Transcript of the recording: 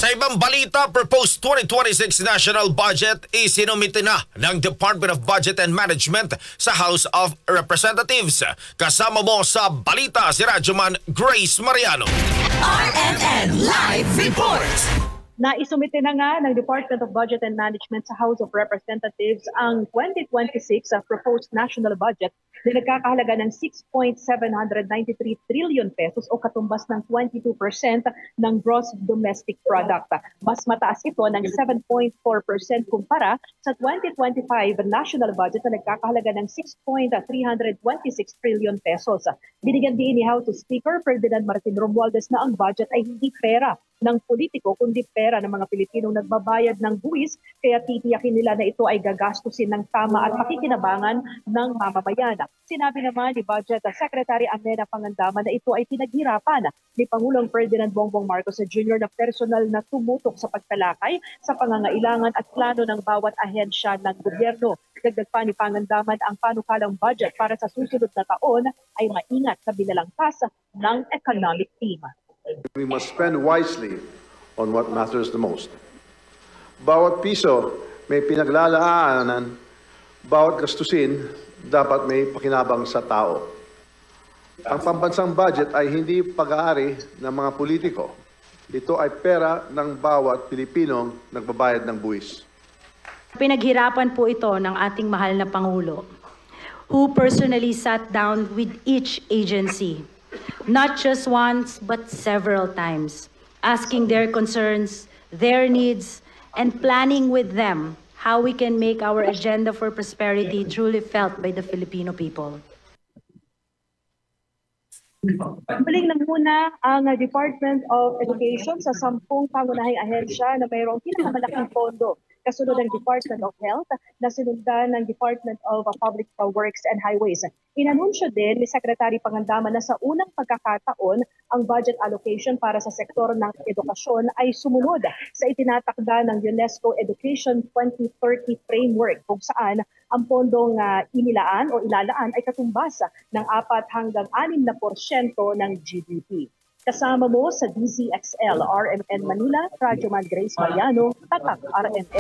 Sa ibang balita, proposed 2026 national budget isinumite na ng Department of Budget and Management sa House of Representatives. Kasama mo sa balita si Radyoman Grace Mariano. RMN Live Report! Naisumite na nga ng Department of Budget and Management sa House of Representatives ang 2026 proposed national budget na nagkakahalaga ng 6.793 trillion pesos o katumbas ng 22% ng gross domestic product. Mas mataas ito ng 7.4% kumpara sa 2025 national budget na nagkakahalaga ng 6.326 trillion pesos. Binigyan din ni House Speaker Ferdinand Martin Romualdez na ang budget ay hindi pera ng politiko kundi pera ng mga Pilipinong nagbabayad ng buwis, kaya titiyakin nila na ito ay gagastusin ng tama at pakikinabangan ng mamamayan. Sinabi naman ni Budget Secretary Amenah Pangandaman na ito ay pinaghirapan ni Pangulong Ferdinand Bongbong Marcos Jr. na personal na tumutok sa pagtalakay sa pangangailangan at plano ng bawat ahensya ng gobyerno. Dagdag pa ni Pangandaman ang panukalang budget para sa susunod na taon ay maingat sa binalangkas ng economic team. We must spend wisely on what matters the most. Bawat piso may pinaglalaanan, bawat gastusin dapat may pakinabang sa tao. Ang pambansang budget ay hindi pag-aari ng mga politiko. Ito ay pera ng bawat Pilipinong nagbabayad ng buwis. Pinaghirapan po ito ng ating mahal na Pangulo, who personally sat down with each agency, not just once but several times, asking their concerns, their needs, and planning with them how we can make our agenda for prosperity truly felt by the Filipino people. Muling nanguna ang Department of Education sa 10 pangunahing ahensya na mayroong pinakamalaking pondo. Kasunod ng Department of Health na sinundan ng Department of Public Works and Highways. Inanunsyo din ni Secretary Pangandaman na sa unang pagkakataon ang budget allocation para sa sektor ng edukasyon ay sumunod sa itinatakda ng UNESCO Education 2030 Framework kung saan ang pondong inilaan o ilalaan ay katumbas ng 4 hanggang 6% ng GDP. Kasama mo sa DZXL, RMN Manila, Radyoman Grace Mariano, Tatak RMN.